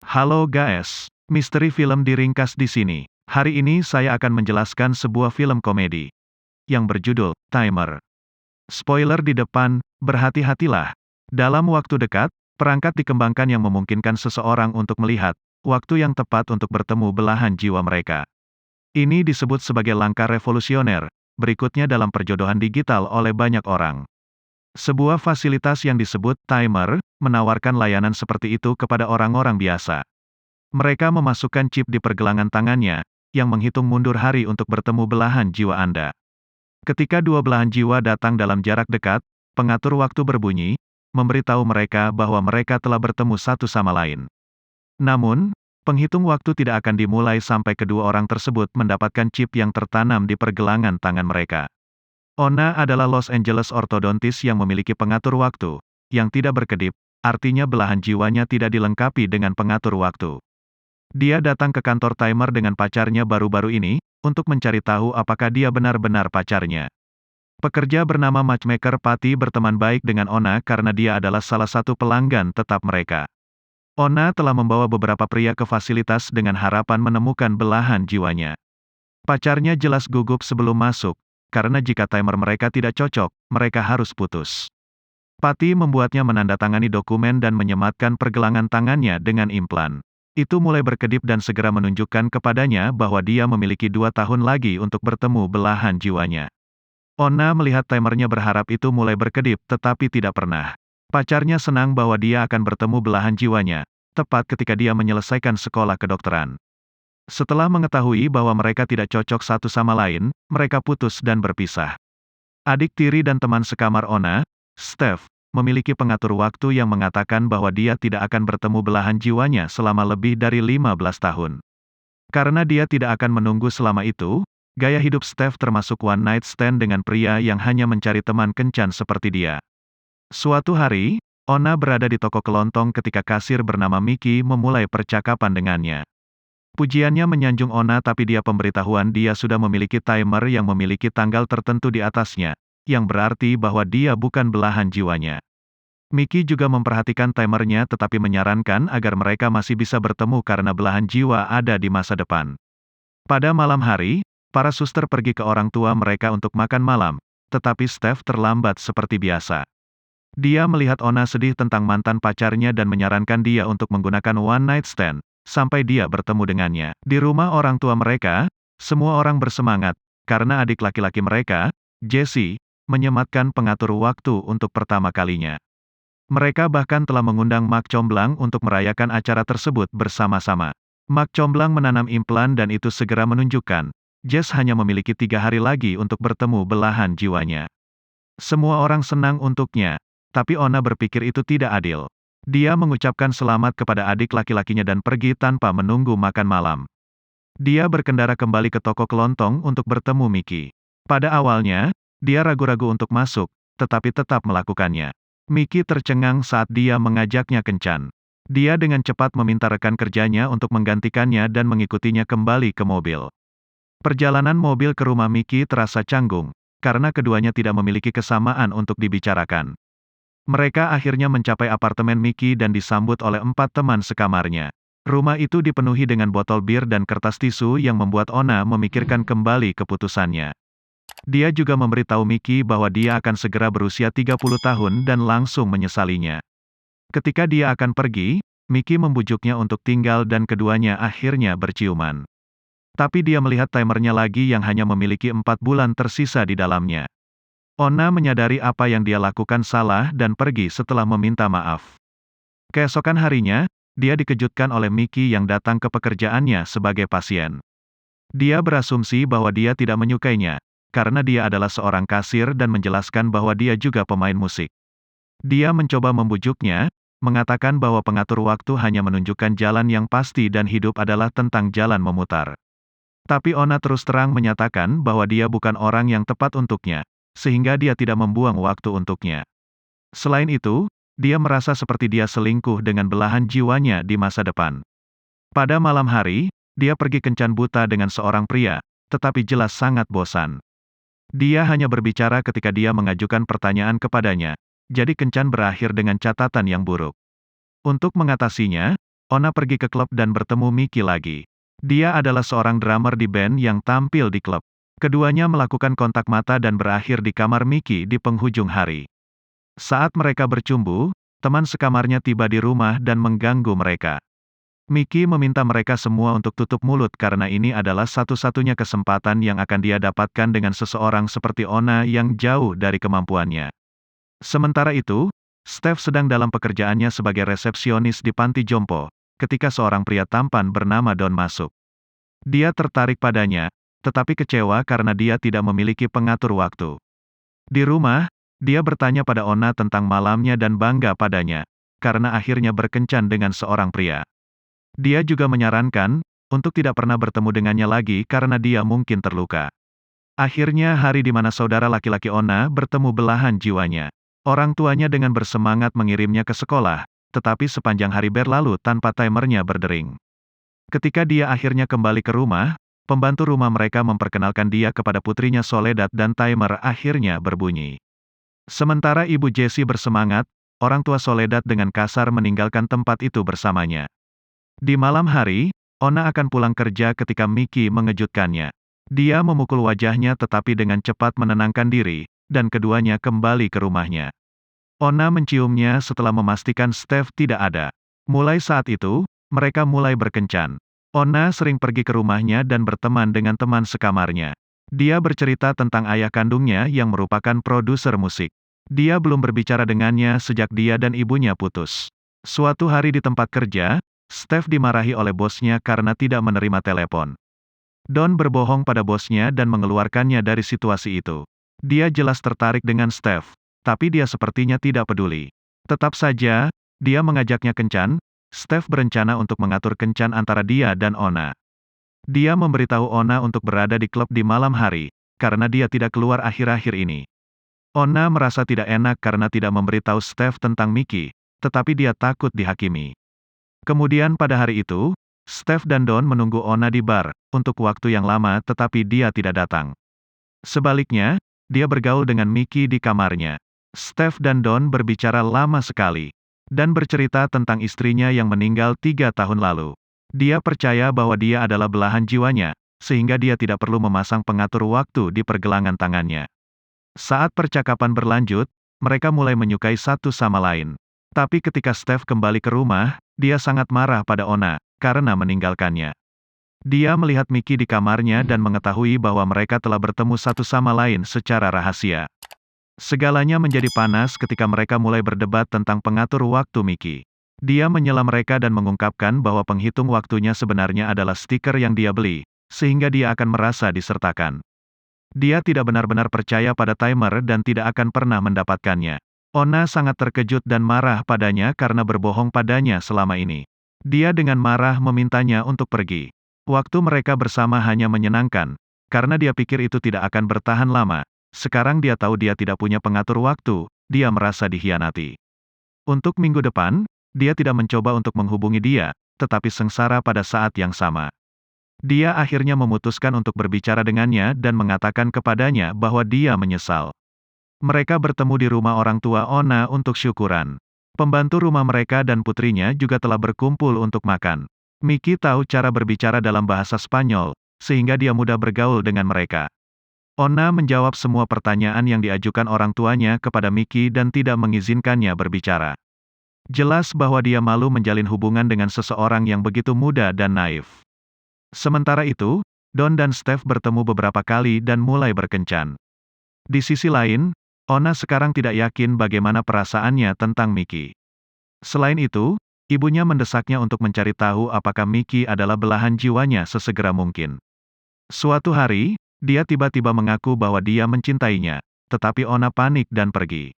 Halo guys, misteri film diringkas di sini. Hari ini saya akan menjelaskan sebuah film komedi yang berjudul Timer. Spoiler di depan, berhati-hatilah. Dalam waktu dekat, perangkat dikembangkan yang memungkinkan seseorang untuk melihat waktu yang tepat untuk bertemu belahan jiwa mereka. Ini disebut sebagai langkah revolusioner berikutnya dalam perjodohan digital oleh banyak orang. Sebuah fasilitas yang disebut timer menawarkan layanan seperti itu kepada orang-orang biasa. Mereka memasukkan chip di pergelangan tangannya, yang menghitung mundur hari untuk bertemu belahan jiwa Anda. Ketika dua belahan jiwa datang dalam jarak dekat, pengatur waktu berbunyi, memberitahu mereka bahwa mereka telah bertemu satu sama lain. Namun, penghitung waktu tidak akan dimulai sampai kedua orang tersebut mendapatkan chip yang tertanam di pergelangan tangan mereka. Ona adalah Los Angeles ortodontis yang memiliki pengatur waktu, yang tidak berkedip, artinya belahan jiwanya tidak dilengkapi dengan pengatur waktu. Dia datang ke kantor timer dengan pacarnya baru-baru ini, untuk mencari tahu apakah dia benar-benar pacarnya. Pekerja bernama matchmaker Patty berteman baik dengan Ona karena dia adalah salah satu pelanggan tetap mereka. Ona telah membawa beberapa pria ke fasilitas dengan harapan menemukan belahan jiwanya. Pacarnya jelas gugup sebelum masuk, karena jika timer mereka tidak cocok, mereka harus putus. Patty membuatnya menandatangani dokumen dan menyematkan pergelangan tangannya dengan implan. Itu mulai berkedip dan segera menunjukkan kepadanya bahwa dia memiliki 2 tahun lagi untuk bertemu belahan jiwanya. Ona melihat timernya berharap itu mulai berkedip tetapi tidak pernah. Pacarnya senang bahwa dia akan bertemu belahan jiwanya, tepat ketika dia menyelesaikan sekolah kedokteran. Setelah mengetahui bahwa mereka tidak cocok satu sama lain, mereka putus dan berpisah. Adik tiri dan teman sekamar Ona, Steph, memiliki pengatur waktu yang mengatakan bahwa dia tidak akan bertemu belahan jiwanya selama lebih dari 15 tahun. Karena dia tidak akan menunggu selama itu, gaya hidup Steph termasuk one night stand dengan pria yang hanya mencari teman kencan seperti dia. Suatu hari, Ona berada di toko kelontong ketika kasir bernama Mickey memulai percakapan dengannya. Pujiannya menyanjung Ona tapi dia pemberitahuan dia sudah memiliki timer yang memiliki tanggal tertentu di atasnya, yang berarti bahwa dia bukan belahan jiwanya. Mickey juga memperhatikan timernya tetapi menyarankan agar mereka masih bisa bertemu karena belahan jiwa ada di masa depan. Pada malam hari, para suster pergi ke orang tua mereka untuk makan malam, tetapi Steph terlambat seperti biasa. Dia melihat Ona sedih tentang mantan pacarnya dan menyarankan dia untuk menggunakan one night stand, sampai dia bertemu dengannya. Di rumah orang tua mereka, semua orang bersemangat, karena adik laki-laki mereka, Jesse, menyematkan pengatur waktu untuk pertama kalinya. Mereka bahkan telah mengundang Mak Comblang untuk merayakan acara tersebut bersama-sama. Mak Comblang menanam implan dan itu segera menunjukkan, Jess hanya memiliki 3 hari lagi untuk bertemu belahan jiwanya. Semua orang senang untuknya, tapi Ona berpikir itu tidak adil. Dia mengucapkan selamat kepada adik laki-lakinya dan pergi tanpa menunggu makan malam. Dia berkendara kembali ke toko kelontong untuk bertemu Mickey. Pada awalnya, dia ragu-ragu untuk masuk, tetapi tetap melakukannya. Mickey tercengang saat dia mengajaknya kencan. Dia dengan cepat meminta rekan kerjanya untuk menggantikannya dan mengikutinya kembali ke mobil. Perjalanan mobil ke rumah Mickey terasa canggung, karena keduanya tidak memiliki kesamaan untuk dibicarakan. Mereka akhirnya mencapai apartemen Mickey dan disambut oleh 4 teman sekamarnya. Rumah itu dipenuhi dengan botol bir dan kertas tisu yang membuat Ona memikirkan kembali keputusannya. Dia juga memberitahu Mickey bahwa dia akan segera berusia 30 tahun dan langsung menyesalinya. Ketika dia akan pergi, Mickey membujuknya untuk tinggal dan keduanya akhirnya berciuman. Tapi dia melihat timernya lagi yang hanya memiliki 4 bulan tersisa di dalamnya. Ona menyadari apa yang dia lakukan salah dan pergi setelah meminta maaf. Keesokan harinya, dia dikejutkan oleh Mickey yang datang ke pekerjaannya sebagai pasien. Dia berasumsi bahwa dia tidak menyukainya, karena dia adalah seorang kasir dan menjelaskan bahwa dia juga pemain musik. Dia mencoba membujuknya, mengatakan bahwa pengatur waktu hanya menunjukkan jalan yang pasti dan hidup adalah tentang jalan memutar. Tapi Ona terus terang menyatakan bahwa dia bukan orang yang tepat untuknya, sehingga dia tidak membuang waktu untuknya. Selain itu, dia merasa seperti dia selingkuh dengan belahan jiwanya di masa depan. Pada malam hari, dia pergi kencan buta dengan seorang pria, tetapi jelas sangat bosan. Dia hanya berbicara ketika dia mengajukan pertanyaan kepadanya, jadi kencan berakhir dengan catatan yang buruk. Untuk mengatasinya, Ona pergi ke klub dan bertemu Mickey lagi. Dia adalah seorang drummer di band yang tampil di klub. Keduanya melakukan kontak mata dan berakhir di kamar Mickey di penghujung hari. Saat mereka bercumbu, teman sekamarnya tiba di rumah dan mengganggu mereka. Mickey meminta mereka semua untuk tutup mulut karena ini adalah satu-satunya kesempatan yang akan dia dapatkan dengan seseorang seperti Ona yang jauh dari kemampuannya. Sementara itu, Steph sedang dalam pekerjaannya sebagai resepsionis di panti jompo, ketika seorang pria tampan bernama Don masuk. Dia tertarik padanya, tetapi kecewa karena dia tidak memiliki pengatur waktu. Di rumah, dia bertanya pada Ona tentang malamnya dan bangga padanya, karena akhirnya berkencan dengan seorang pria. Dia juga menyarankan, untuk tidak pernah bertemu dengannya lagi karena dia mungkin terluka. Akhirnya hari di mana saudara laki-laki Ona bertemu belahan jiwanya. Orang tuanya dengan bersemangat mengirimnya ke sekolah, tetapi sepanjang hari berlalu tanpa timernya berdering. Ketika dia akhirnya kembali ke rumah, pembantu rumah mereka memperkenalkan dia kepada putrinya Soledad dan timer akhirnya berbunyi. Sementara ibu Jessie bersemangat, orang tua Soledad dengan kasar meninggalkan tempat itu bersamanya. Di malam hari, Ona akan pulang kerja ketika Mickey mengejutkannya. Dia memukul wajahnya tetapi dengan cepat menenangkan diri, dan keduanya kembali ke rumahnya. Ona menciumnya setelah memastikan Steph tidak ada. Mulai saat itu, mereka mulai berkencan. Ona sering pergi ke rumahnya dan berteman dengan teman sekamarnya. Dia bercerita tentang ayah kandungnya yang merupakan produser musik. Dia belum berbicara dengannya sejak dia dan ibunya putus. Suatu hari di tempat kerja, Steph dimarahi oleh bosnya karena tidak menerima telepon. Don berbohong pada bosnya dan mengeluarkannya dari situasi itu. Dia jelas tertarik dengan Steph, tapi dia sepertinya tidak peduli. Tetap saja, dia mengajaknya kencan. Steph berencana untuk mengatur kencan antara dia dan Ona. Dia memberitahu Ona untuk berada di klub di malam hari, karena dia tidak keluar akhir-akhir ini. Ona merasa tidak enak karena tidak memberitahu Steph tentang Mickey, tetapi dia takut dihakimi. Kemudian pada hari itu, Steph dan Don menunggu Ona di bar, untuk waktu yang lama tetapi dia tidak datang. Sebaliknya, dia bergaul dengan Mickey di kamarnya. Steph dan Don berbicara lama sekali, dan bercerita tentang istrinya yang meninggal 3 tahun lalu. Dia percaya bahwa dia adalah belahan jiwanya, sehingga dia tidak perlu memasang pengatur waktu di pergelangan tangannya. Saat percakapan berlanjut, mereka mulai menyukai satu sama lain. Tapi ketika Steph kembali ke rumah, dia sangat marah pada Ona, karena meninggalkannya. Dia melihat Mickey di kamarnya dan mengetahui bahwa mereka telah bertemu satu sama lain secara rahasia. Segalanya menjadi panas ketika mereka mulai berdebat tentang pengatur waktu Mickey. Dia menyela mereka dan mengungkapkan bahwa penghitung waktunya sebenarnya adalah stiker yang dia beli, sehingga dia akan merasa disertakan. Dia tidak benar-benar percaya pada timer dan tidak akan pernah mendapatkannya. Ona sangat terkejut dan marah padanya karena berbohong padanya selama ini. Dia dengan marah memintanya untuk pergi. Waktu mereka bersama hanya menyenangkan, karena dia pikir itu tidak akan bertahan lama. Sekarang dia tahu dia tidak punya pengatur waktu, dia merasa dikhianati. Untuk minggu depan, dia tidak mencoba untuk menghubungi dia, tetapi sengsara pada saat yang sama. Dia akhirnya memutuskan untuk berbicara dengannya dan mengatakan kepadanya bahwa dia menyesal. Mereka bertemu di rumah orang tua Ona untuk syukuran. Pembantu rumah mereka dan putrinya juga telah berkumpul untuk makan. Mickey tahu cara berbicara dalam bahasa Spanyol, sehingga dia mudah bergaul dengan mereka. Ona menjawab semua pertanyaan yang diajukan orang tuanya kepada Mickey dan tidak mengizinkannya berbicara. Jelas bahwa dia malu menjalin hubungan dengan seseorang yang begitu muda dan naif. Sementara itu, Don dan Steph bertemu beberapa kali dan mulai berkencan. Di sisi lain, Ona sekarang tidak yakin bagaimana perasaannya tentang Mickey. Selain itu, ibunya mendesaknya untuk mencari tahu apakah Mickey adalah belahan jiwanya sesegera mungkin. Suatu hari, dia tiba-tiba mengaku bahwa dia mencintainya, tetapi Ona panik dan pergi.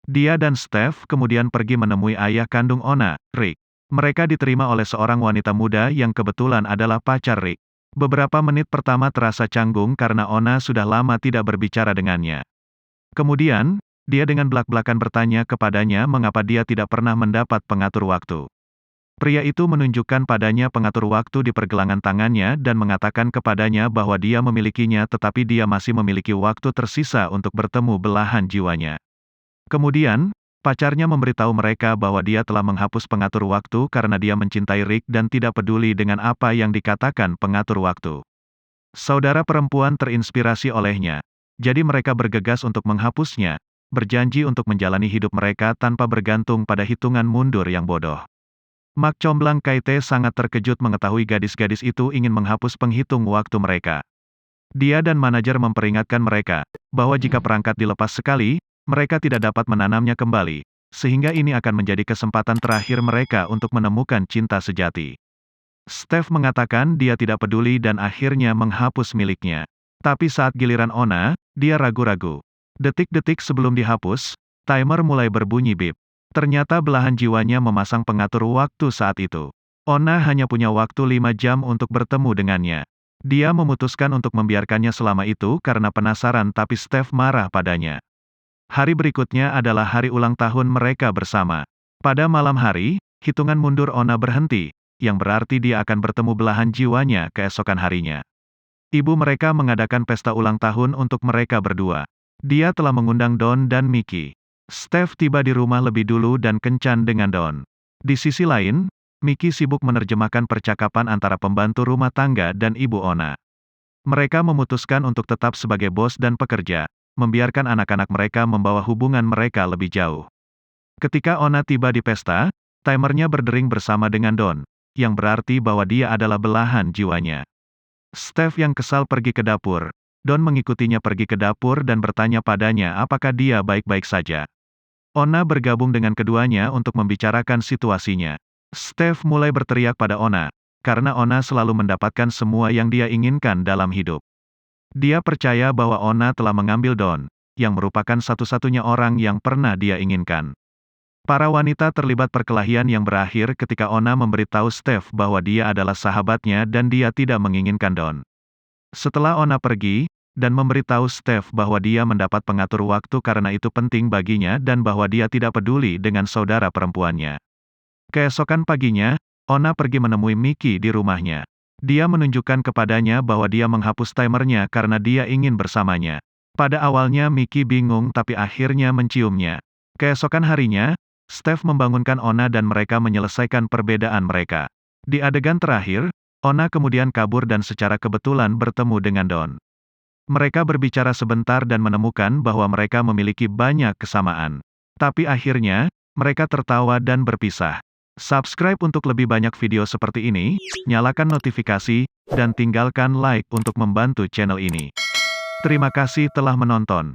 Dia dan Steph kemudian pergi menemui ayah kandung Ona, Rick. Mereka diterima oleh seorang wanita muda yang kebetulan adalah pacar Rick. Beberapa menit pertama terasa canggung karena Ona sudah lama tidak berbicara dengannya. Kemudian, dia dengan belak-belakan bertanya kepadanya mengapa dia tidak pernah mendapat pengatur waktu. Pria itu menunjukkan padanya pengatur waktu di pergelangan tangannya dan mengatakan kepadanya bahwa dia memilikinya tetapi dia masih memiliki waktu tersisa untuk bertemu belahan jiwanya. Kemudian, Pacarnya memberitahu mereka bahwa dia telah menghapus pengatur waktu karena dia mencintai Rick dan tidak peduli dengan apa yang dikatakan pengatur waktu. Saudara perempuan terinspirasi olehnya. Jadi mereka bergegas untuk menghapusnya, berjanji untuk menjalani hidup mereka tanpa bergantung pada hitungan mundur yang bodoh. Mak Comblang Kaite sangat terkejut mengetahui gadis-gadis itu ingin menghapus penghitung waktu mereka. Dia dan manajer memperingatkan mereka, bahwa jika perangkat dilepas sekali, mereka tidak dapat menanamnya kembali, sehingga ini akan menjadi kesempatan terakhir mereka untuk menemukan cinta sejati. Steph mengatakan dia tidak peduli dan akhirnya menghapus miliknya. Tapi saat giliran Ona, dia ragu-ragu. Detik-detik sebelum dihapus, timer mulai berbunyi bip. Ternyata belahan jiwanya memasang pengatur waktu saat itu. Ona hanya punya waktu 5 jam untuk bertemu dengannya. Dia memutuskan untuk membiarkannya selama itu karena penasaran tapi Steph marah padanya. Hari berikutnya adalah hari ulang tahun mereka bersama. Pada malam hari, hitungan mundur Ona berhenti, yang berarti dia akan bertemu belahan jiwanya keesokan harinya. Ibu mereka mengadakan pesta ulang tahun untuk mereka berdua. Dia telah mengundang Don dan Mickey. Steph tiba di rumah lebih dulu dan kencan dengan Don. Di sisi lain, Mickey sibuk menerjemahkan percakapan antara pembantu rumah tangga dan ibu Ona. Mereka memutuskan untuk tetap sebagai bos dan pekerja, membiarkan anak-anak mereka membawa hubungan mereka lebih jauh. Ketika Ona tiba di pesta, timernya berdering bersama dengan Don, yang berarti bahwa dia adalah belahan jiwanya. Steph yang kesal pergi ke dapur. Don mengikutinya pergi ke dapur dan bertanya padanya apakah dia baik-baik saja. Ona bergabung dengan keduanya untuk membicarakan situasinya. Steph mulai berteriak pada Ona, karena Ona selalu mendapatkan semua yang dia inginkan dalam hidup. Dia percaya bahwa Ona telah mengambil Don, yang merupakan satu-satunya orang yang pernah dia inginkan. Para wanita terlibat perkelahian yang berakhir ketika Ona memberitahu Steph bahwa dia adalah sahabatnya dan dia tidak menginginkan Don. Setelah Ona pergi, dan memberitahu Steph bahwa dia mendapat pengatur waktu karena itu penting baginya dan bahwa dia tidak peduli dengan saudara perempuannya. Keesokan paginya, Ona pergi menemui Mickey di rumahnya. Dia menunjukkan kepadanya bahwa dia menghapus timernya karena dia ingin bersamanya. Pada awalnya Mickey bingung tapi akhirnya menciumnya. Keesokan harinya, Steph membangunkan Ona dan mereka menyelesaikan perbedaan mereka. Di adegan terakhir, Ona kemudian kabur dan secara kebetulan bertemu dengan Don. Mereka berbicara sebentar dan menemukan bahwa mereka memiliki banyak kesamaan. Tapi akhirnya, mereka tertawa dan berpisah. Subscribe untuk lebih banyak video seperti ini, nyalakan notifikasi, dan tinggalkan like untuk membantu channel ini. Terima kasih telah menonton.